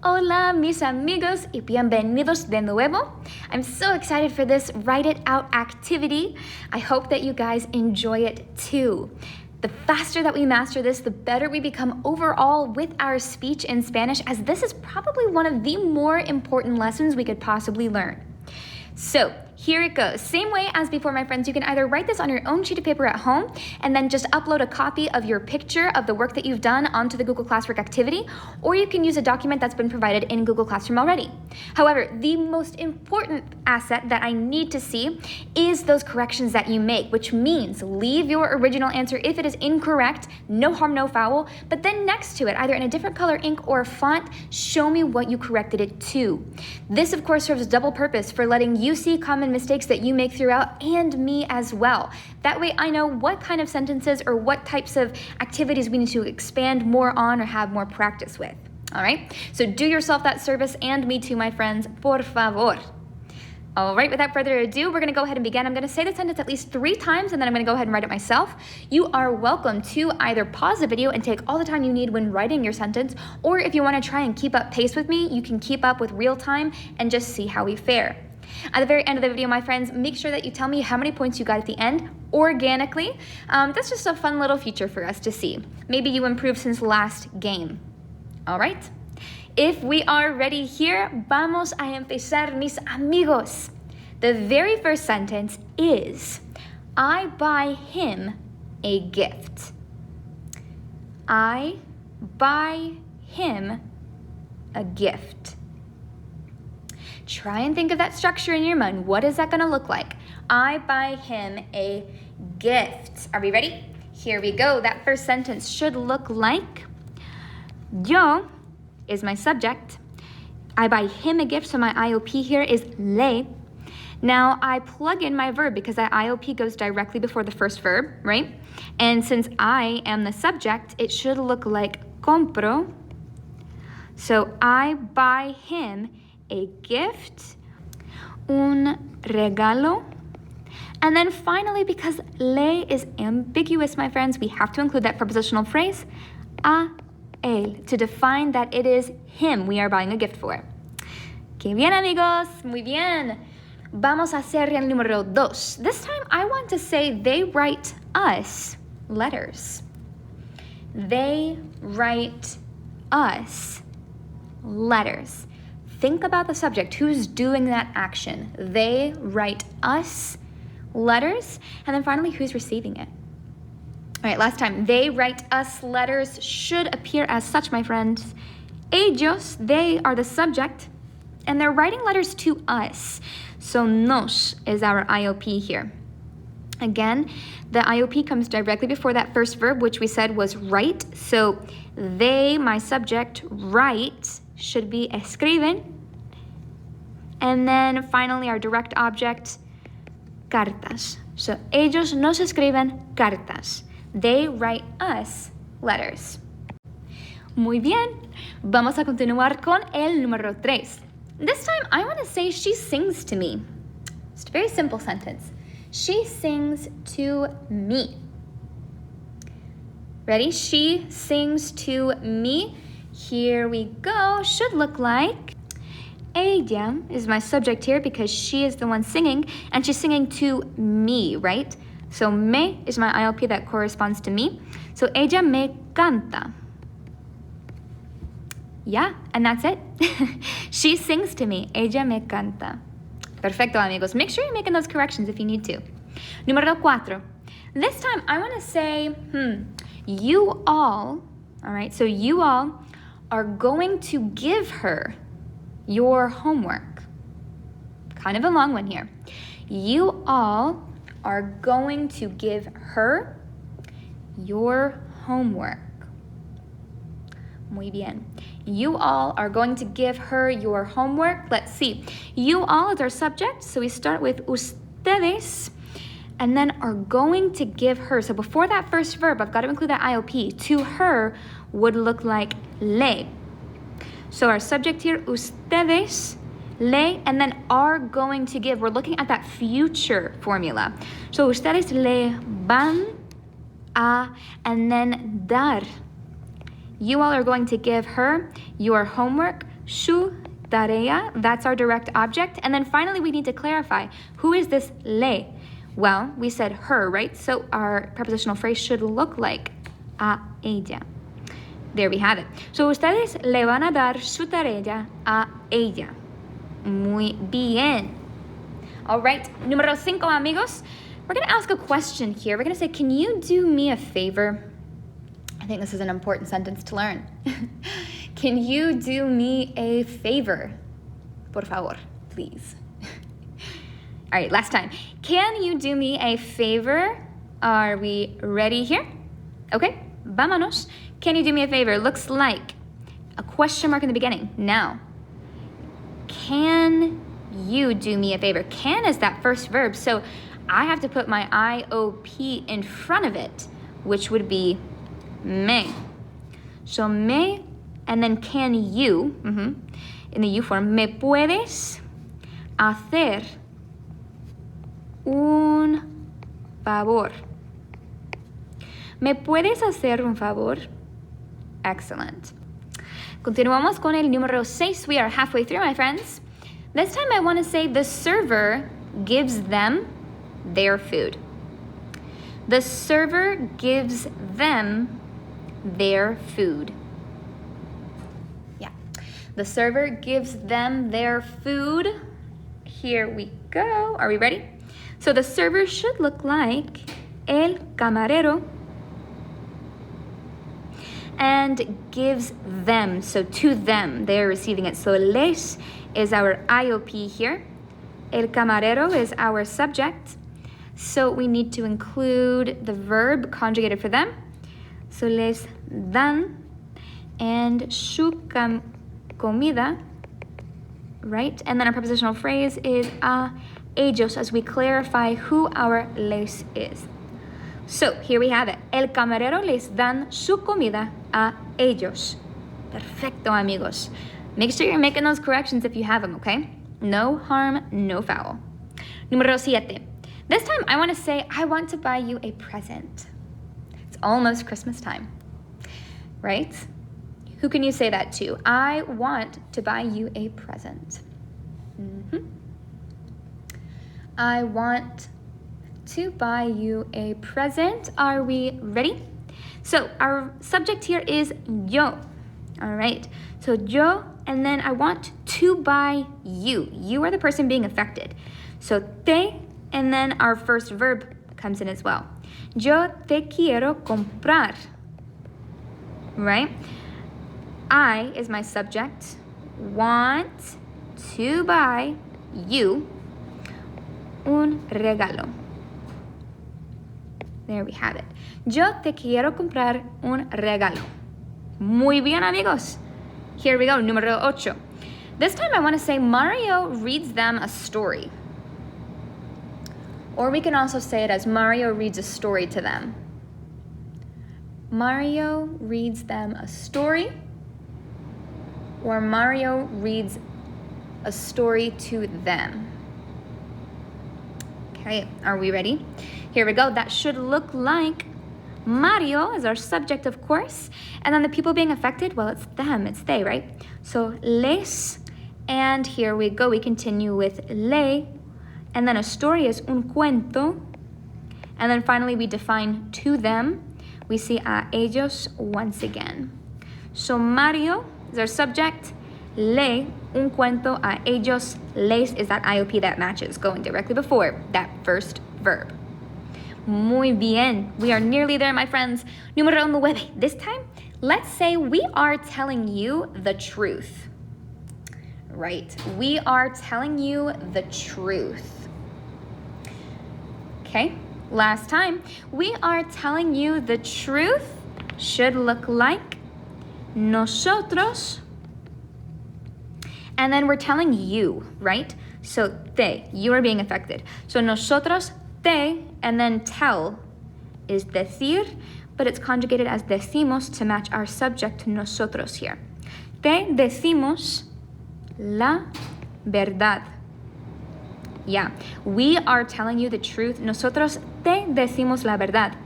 Hola, mis amigos, y bienvenidos de nuevo. I'm so excited for this Write It Out activity. I hope that you guys enjoy it too. The faster that we master this, the better we become overall with our speech in Spanish, as this is probably one of the more important lessons we could possibly learn. So here it goes. Same way as before, my friends, you can either write this on your own sheet of paper at home and then just upload a copy of your picture of the work that you've done onto the Google Classwork activity, or you can use a document that's been provided in Google Classroom already. However, the most important asset that I need to see is those corrections that you make, which means leave your original answer if it is incorrect, no harm, no foul, but then next to it, either in a different color ink or font, show me what you corrected it to. This, of course, serves double purpose for letting you see common mistakes that you make throughout, and me as well. That way I know what kind of sentences or what types of activities we need to expand more on or have more practice with. All right, so do yourself that service, and me too, my friends, por favor. All right, without further ado, we're gonna go ahead and begin. I'm gonna say the sentence at least 3 times, and then I'm gonna go ahead and write it myself. You are welcome to either pause the video and take all the time you need when writing your sentence, or if you wanna try and keep up pace with me, you can keep up with real time and just see how we fare. At the very end of the video, my friends, make sure that you tell me how many points you got at the end organically. That's just a fun little feature for us to see. Maybe you improved since last game. All right? If we are ready here, vamos a empezar, mis amigos. The very first sentence is, I buy him a gift. I buy him a gift. Try and think of that structure in your mind. What is that going to look like? I buy him a gift. Are we ready? Here we go. That first sentence should look like, yo is my subject. I buy him a gift, so my IOP here is le. Now I plug in my verb because that IOP goes directly before the first verb, right? And since I am the subject, it should look like compro. So I buy him a gift, un regalo. And then finally, because le is ambiguous, my friends, we have to include that prepositional phrase, a él, to define that it is him we are buying a gift for. Qué bien, amigos, muy bien. Vamos a hacer el número 2. This time I want to say they write us letters. They write us letters. Think about the subject. Who's doing that action? They write us letters. And then finally, who's receiving it? All right, last time. They write us letters should appear as such, my friends. Ellos, they are the subject, and they're writing letters to us. So nos is our IOP here. Again, the IOP comes directly before that first verb, which we said was write. So they, my subject, write should be escriben. And then finally our direct object, cartas. So ellos nos escriben cartas. They write us letters. Muy bien. Vamos a continuar con el número 3. This time I want to say she sings to me. It's a very simple sentence. She sings to me. Ready? She sings to me. Here we go. Should look like, ella is my subject here because she is the one singing, and she's singing to me, right? So me is my IOP that corresponds to me. So ella me canta. Yeah, and that's it. She sings to me. Ella me canta. Perfecto, amigos. Make sure you're making those corrections if you need to. Número 4. This time I want to say, you all right, so you all are going to give her your homework. Kind of a long one here. You all are going to give her your homework. Muy bien. You all are going to give her your homework. Let's see. You all is our subject, so we start with ustedes, and then are going to give her. So before that first verb, I've got to include that IOP. To her would look like le. So our subject here, ustedes, le, and then are going to give. We're looking at that future formula. So ustedes le van a, and then dar. You all are going to give her your homework su tarea, that's our direct object. And then finally, we need to clarify, who is this le? Well, we said her, right? So our prepositional phrase should look like a ella. There we have it. So ustedes le van a dar su tarea a ella. Muy bien. All right, número 5, amigos. We're going to ask a question here. We're going to say, can you do me a favor? I think this is an important sentence to learn. Can you do me a favor? Por favor, please. All right, last time. Can you do me a favor? Are we ready here? Okay, vámonos. Can you do me a favor? Looks like a question mark in the beginning. Now, can you do me a favor? Can is that first verb, so I have to put my IOP in front of it, which would be me. So me, and then can you, in the you form, me puedes hacer un favor. ¿Me puedes hacer un favor? Excellent. Continuamos con el número 6. We are halfway through, my friends. This time I want to say the server gives them their food. The server gives them their food. Yeah. The server gives them their food. Here we go. Are we ready? So the server should look like el camarero and gives them, so to them, they're receiving it. So les is our IOP here. El camarero is our subject. So we need to include the verb conjugated for them. So les dan and su comida, right? And then our prepositional phrase is a ellos as we clarify who our les is. So here we have it. El camarero les dan su comida a ellos. Perfecto, amigos. Make sure you're making those corrections if you have them, okay? No harm, no foul. Número 7. This time I want to say, I want to buy you a present. It's almost Christmas time, right? Who can you say that to? I want to buy you a present. I want to buy you a present. Are we ready? So our subject here is yo. All right. So yo, and then I want to buy you. You are the person being affected. So te, and then our first verb comes in as well. Yo te quiero comprar. Right? I is my subject. Want to buy you un regalo. There we have it. Yo te quiero comprar un regalo. Muy bien, amigos. Here we go, número 8. This time I want to say Mario reads them a story. Or we can also say it as Mario reads a story to them. Mario reads them a story. Or Mario reads a story to them. Okay, are we ready? Here we go. That should look like Mario is our subject, of course. And then the people being affected, well, it's them, it's they, right? So les, and here we go. We continue with le, and then a story is un cuento. And then finally we define to them. We see a ellos once again. So Mario is our subject. Le, un cuento a ellos. Les is that IOP that matches, going directly before that first verb. Muy bien. We are nearly there, my friends. Número 9. This time, let's say we are telling you the truth. Right? We are telling you the truth. Okay? Last time, we are telling you the truth should look like nosotros. And then we're telling you, right? So te, you are being affected. So nosotros te, and then tell is decir, but it's conjugated as decimos to match our subject nosotros here. Te decimos la verdad. Yeah, we are telling you the truth. Nosotros te decimos la verdad.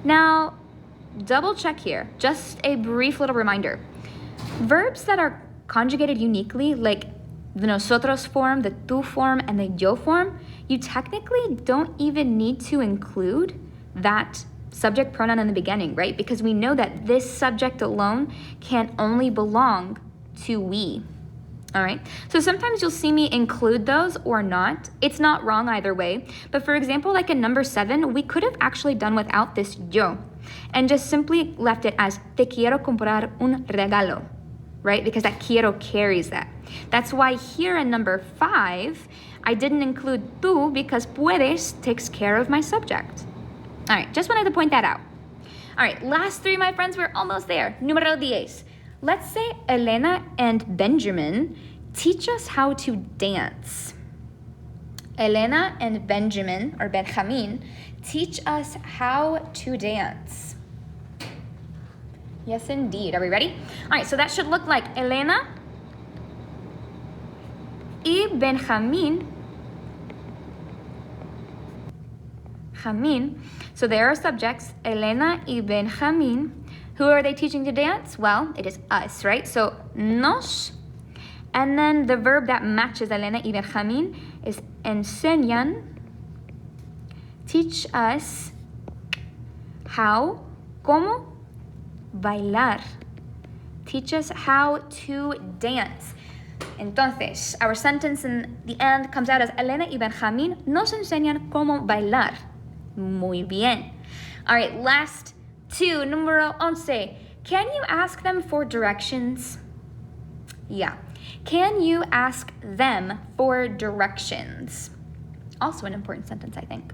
Now, double check here. Just a brief little reminder. Verbs that are conjugated uniquely, like the nosotros form, the tú form, and the yo form, you technically don't even need to include that subject pronoun in the beginning, right? Because we know that this subject alone can only belong to we. All right, so sometimes you'll see me include those or not. It's not wrong either way. But for example, like in number 7, we could have actually done without this yo and just simply left it as te quiero comprar un regalo, right? Because that quiero carries that. That's why here in number 5, I didn't include tú because puedes takes care of my subject. All right, just wanted to point that out. All right, last 3, my friends, we're almost there. Número 10. Let's say Elena and Benjamin teach us how to dance. Elena and Benjamin, or Benjamin, teach us how to dance. Yes, indeed. Are we ready? All right, so that should look like Elena y Benjamin. So there are subjects, Elena y Benjamin. Who are they teaching to dance? Well, it is us, right? So nos, and then the verb that matches Elena y Benjamin is enseñan, teach us how, ¿cómo? Bailar. Teach us how to dance. Entonces, our sentence in the end comes out as Elena y Benjamin nos enseñan cómo bailar. Muy bien. All right, last 2, número 11. Can you ask them for directions? Yeah. Can you ask them for directions? Also an important sentence, I think.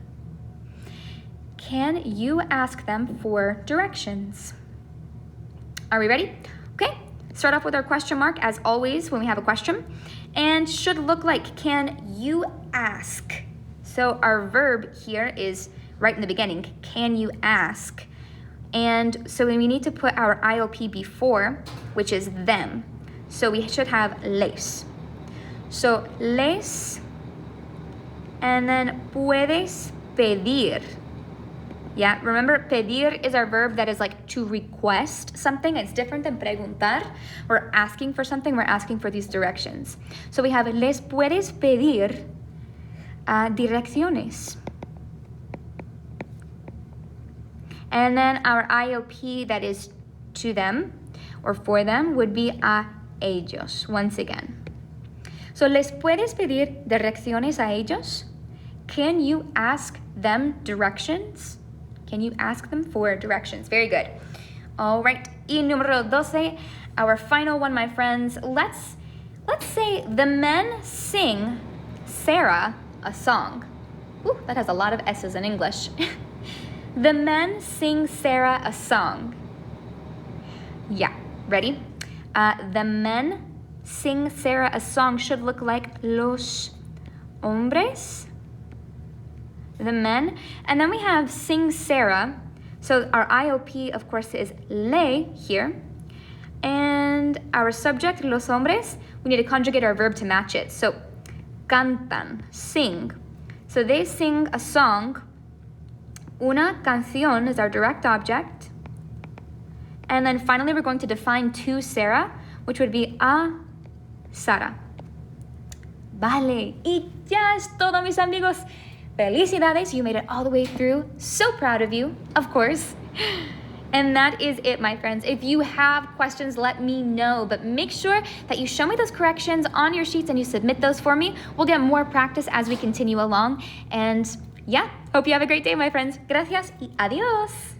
Can you ask them for directions? Are we ready? Okay. Start off with our question mark, as always, when we have a question. And should look like, can you ask? So our verb here is right in the beginning. Can you ask? And so we need to put our IOP before, which is them. So we should have les. So les, and then puedes pedir. Yeah, remember pedir is our verb that is like to request something. It's different than preguntar. We're asking for something, we're asking for these directions. So we have les puedes pedir direcciones. And then our IOP that is to them or for them would be a ellos, once again. So, ¿les puedes pedir direcciones a ellos? Can you ask them directions? Can you ask them for directions? Very good. All right. Y número 12, our final one, my friends. Let's say the men sing Sarah a song. Ooh, that has a lot of S's in English. The men sing Sarah a song. Yeah, ready? The men sing Sarah a song should look like los hombres. The men. And then we have sing Sarah. So our IOP, of course, is le here. And our subject, los hombres, we need to conjugate our verb to match it. So cantan, sing. So they sing a song. Una canción is our direct object. And then finally, we're going to define to Sarah, which would be a Sara. Vale. Y ya es todo, mis amigos. Felicidades, you made it all the way through. So proud of you, of course. And that is it, my friends. If you have questions, let me know. But make sure that you show me those corrections on your sheets and you submit those for me. We'll get more practice as we continue along. And yeah, hope you have a great day, my friends. Gracias y adios.